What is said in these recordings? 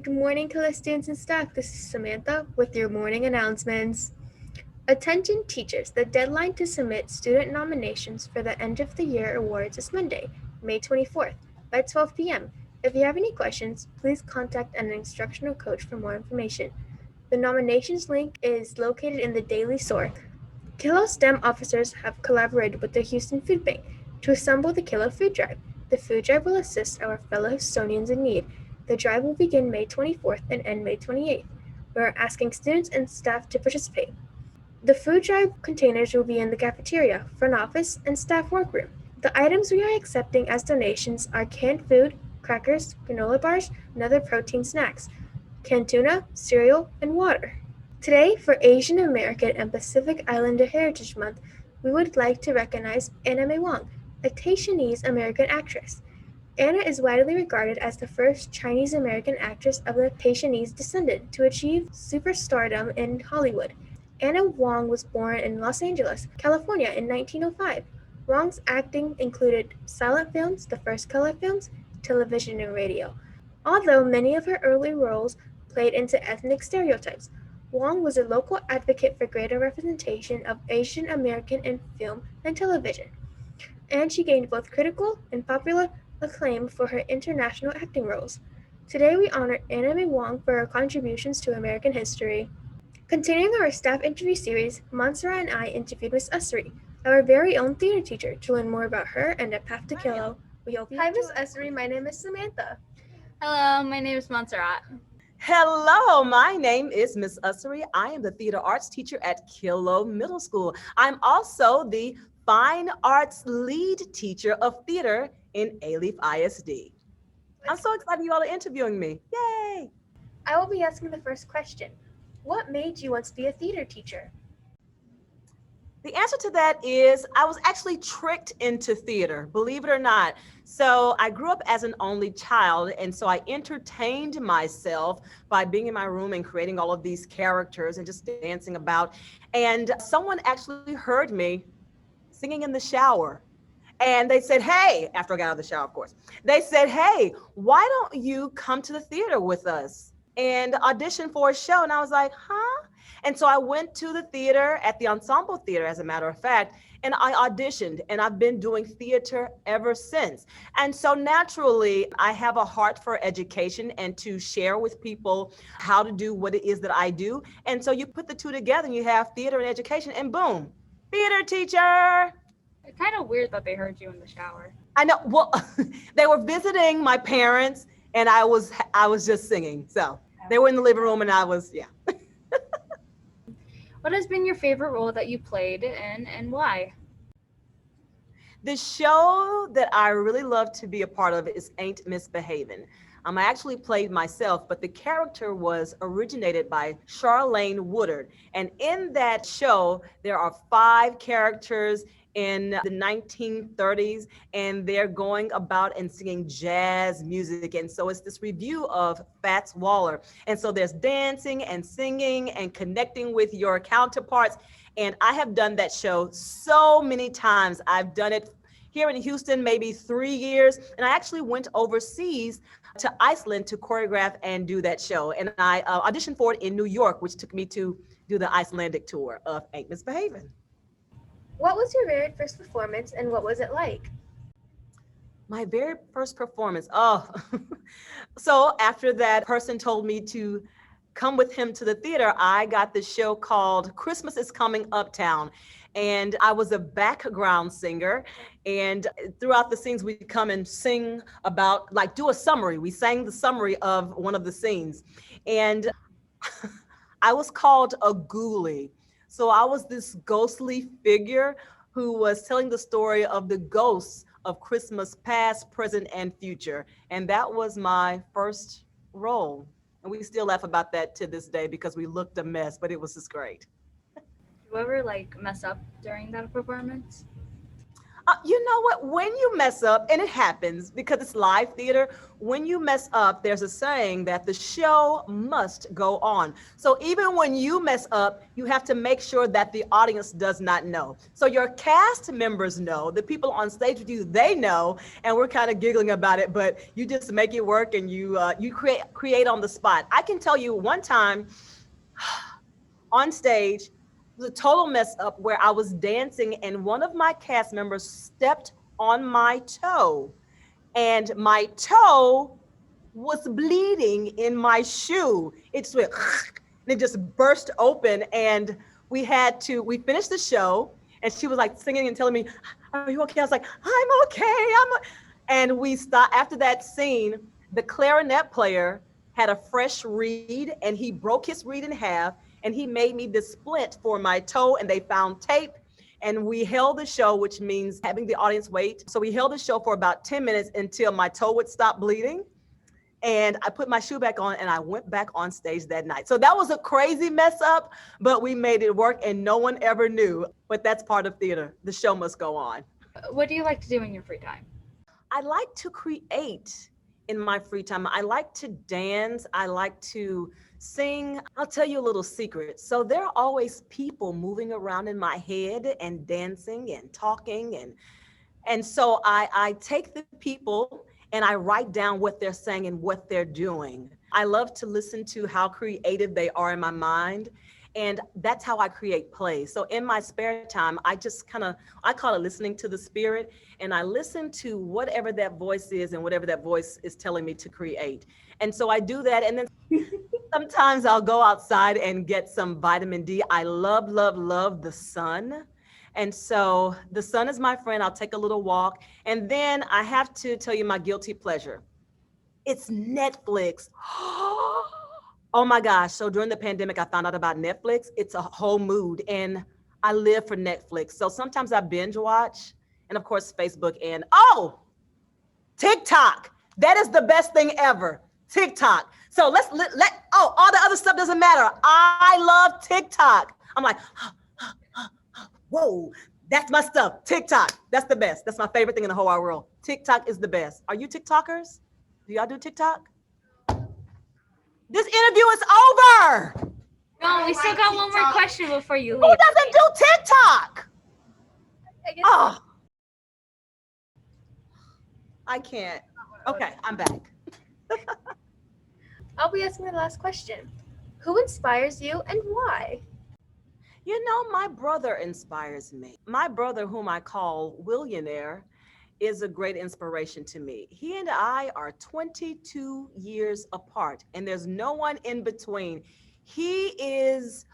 Good morning, Killa students and staff. This is Samantha with your morning announcements. Attention teachers, the deadline to submit student nominations for the end of the year awards is Monday, May 24th by 12 p.m. If you have any questions, please contact an instructional coach for more information. The nominations link is located in the Daily Soar. Kilo STEM officers have collaborated with the Houston Food Bank to assemble the Kilo Food Drive. The food drive will assist our fellow Houstonians in need. The drive will begin May 24th and end May 28th. We are asking students and staff to participate. The food drive containers will be in the cafeteria, front office, and staff workroom. The items we are accepting as donations are canned food, crackers, granola bars, and other protein snacks, canned tuna, cereal, and water. Today, for Asian American and Pacific Islander Heritage Month, we would like to recognize Anna May Wong, a Taishanese American actress. Anna is widely regarded as the first Chinese American actress of the Taishanese descent to achieve superstardom in Hollywood. Anna Wong was born in Los Angeles, California in 1905. Wong's acting included silent films, the first color films, television, and radio. Although many of her early roles played into ethnic stereotypes, Wong was a local advocate for greater representation of Asian American in film and television, and she gained both critical and popular acclaim for her international acting roles. Today we honor Anna May Wong for her contributions to American history. Continuing our staff interview series, Montserrat and I interviewed Miss Ussery, our very own theater teacher, to learn more about her and a path to Kilo. We hope you Hi, Miss Ussery. My name is Samantha. Hello, my name is Montserrat. Hello, my name is Miss Ussery. I am the theater arts teacher at Kilo Middle School. I'm also the fine arts lead teacher of theater in Alief ISD. I'm so excited you all are interviewing me. Yay! I will be asking the first question. What made you want to be a theater teacher? The answer to that is I was actually tricked into theater, believe it or not. So I grew up as an only child, and so I entertained myself by being in my room and creating all of these characters and just dancing about. And someone actually heard me singing in the shower. And they said, hey, after I got out of the shower, of course, they said, hey, why don't you come to the theater with us and audition for a show? And I was like, huh? And so I went to the theater at the Ensemble Theater, as a matter of fact, and I auditioned, and I've been doing theater ever since. And so naturally, I have a heart for education and to share with people how to do what it is that I do. And so you put the two together and you have theater and education, and boom, theater teacher. It's kind of weird that they heard you in the shower. I know, well, they were visiting my parents and I was just singing. So they were in the living room and I was, yeah. What has been your favorite role that you played and why? The show that I really love to be a part of is Ain't Misbehavin'. I actually played myself, but the character was originated by Charlene Woodard. And in that show, there are 5 characters in the 1930s, and they're going about and singing jazz music. And so it's this review of Fats Waller. And so there's dancing and singing and connecting with your counterparts. And I have done that show so many times. I've done it here in Houston, maybe 3 years. And I actually went overseas to Iceland to choreograph and do that show. And I auditioned for it in New York, which took me to do the Icelandic tour of Ain't Misbehavin'. What was your very first performance and what was it like? My very first performance, oh. So after that person told me to come with him to the theater, I got this show called Christmas is Coming Uptown. And I was a background singer. And throughout the scenes, we'd come and sing about, like, do a summary. We sang the summary of one of the scenes. And I was called a ghoulie. So I was this ghostly figure who was telling the story of the ghosts of Christmas past, present, and future. And that was my first role. And we still laugh about that to this day because we looked a mess, but it was just great. Did you ever mess up during that performance? You know what? When you mess up, and it happens because it's live theater, when you mess up, there's a saying that the show must go on. So even when you mess up, you have to make sure that the audience does not know. So your cast members know, the people on stage with you, they know, and we're kind of giggling about it, but you just make it work and you create on the spot. I can tell you one time on stage, was a total mess up where I was dancing and one of my cast members stepped on my toe, and my toe was bleeding in my shoe. It just went and it just burst open, and we finished the show, and she was like singing and telling me, "Are you okay?" I was like, "I'm okay. And we stopped after that scene. The clarinet player had a fresh reed and he broke his reed in half and he made me this splint for my toe, and they found tape, and we held the show, which means having the audience wait. So we held the show for about 10 minutes until my toe would stop bleeding. And I put my shoe back on and I went back on stage that night. So that was a crazy mess up, but we made it work and no one ever knew. But that's part of theater. The show must go on. What do you like to do in your free time? I like to create in my free time. I like to dance. I like to sing. I'll tell you a little secret. So there are always people moving around in my head and dancing and talking, and so I take the people and I write down what they're saying and what they're doing. I love to listen to how creative they are in my mind. And that's how I create plays. So in my spare time, I just I call it listening to the spirit. And I listen to whatever that voice is and whatever that voice is telling me to create. And so I do that. And then sometimes I'll go outside and get some vitamin D. I love, love, love the sun. And so the sun is my friend. I'll take a little walk. And then I have to tell you my guilty pleasure. It's Netflix. Oh my gosh. So during the pandemic, I found out about Netflix. It's a whole mood, and I live for Netflix. So sometimes I binge watch, and of course, Facebook, and TikTok. That is the best thing ever. TikTok. So all the other stuff doesn't matter. I love TikTok. I'm like, whoa, that's my stuff. TikTok. That's the best. That's my favorite thing in the whole wide world. TikTok is the best. Are you TikTokers? Do y'all do TikTok? This interview is over. No, we still got one more question before you Who leave. doesn't do TikTok? I guess Oh, I can't. Okay, I'm back. I'll be asking the last question. Who inspires you and why? You know, my brother inspires me. My brother, whom I call Willionaire, is a great inspiration to me. He and I are 22 years apart, and there's no one in between. He is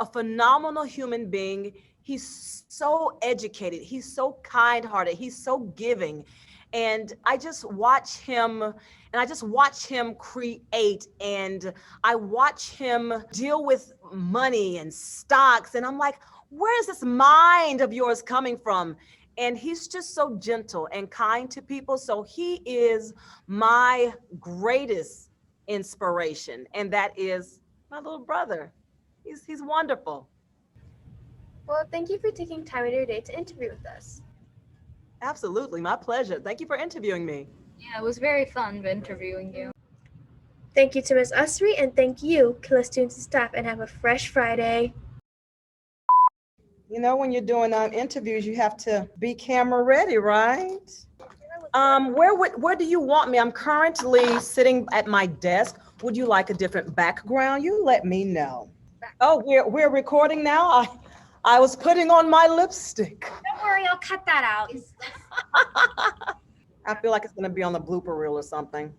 a phenomenal human being. He's so educated. He's so kind-hearted. He's so giving. And I just watch him create, and I watch him deal with money and stocks. And I'm like, where is this mind of yours coming from? And he's just so gentle and kind to people. So he is my greatest inspiration. And that is my little brother. He's wonderful. Well, thank you for taking time out of your day to interview with us. Absolutely. My pleasure. Thank you for interviewing me. Yeah, it was very fun interviewing you. Thank you to Ms. Usry, and thank you, Killa students and staff, and have a fresh Friday. You know, when you're doing interviews, you have to be camera ready, right? Where do you want me? I'm currently sitting at my desk. Would you like a different background? You let me know. Oh, we're recording now. I was putting on my lipstick. Don't worry, I'll cut that out. I feel like it's gonna be on the blooper reel or something.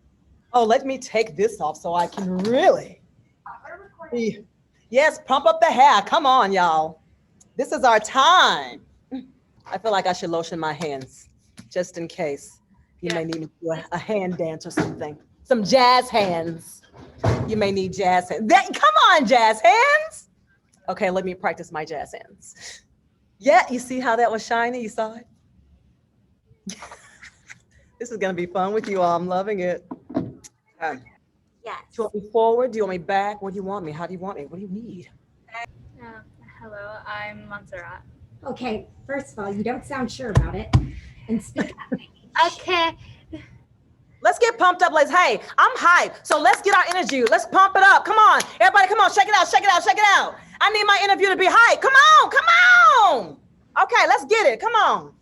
Oh, let me take this off so I can really. Yes, pump up the hair. Come on, y'all. This is our time. I feel like I should lotion my hands just in case. You may need me to do a hand dance or something. Some jazz hands. You may need jazz hands. Come on, jazz hands. Okay, let me practice my jazz hands. Yeah, you see how that was shiny? You saw it? This is gonna be fun with you all. I'm loving it. Yes. Do you want me forward? Do you want me back? What do you want me? How do you want me? What do you need? Hello, I'm Montserrat. Okay, first of all, you don't sound sure about it. And speak up. Okay. Let's get pumped up. Hey, I'm hyped. So let's get our energy. Let's pump it up. Come on. Everybody, come on. Check it out. Check it out. Check it out. I need my interview to be hyped. Come on. Come on. Okay, let's get it. Come on.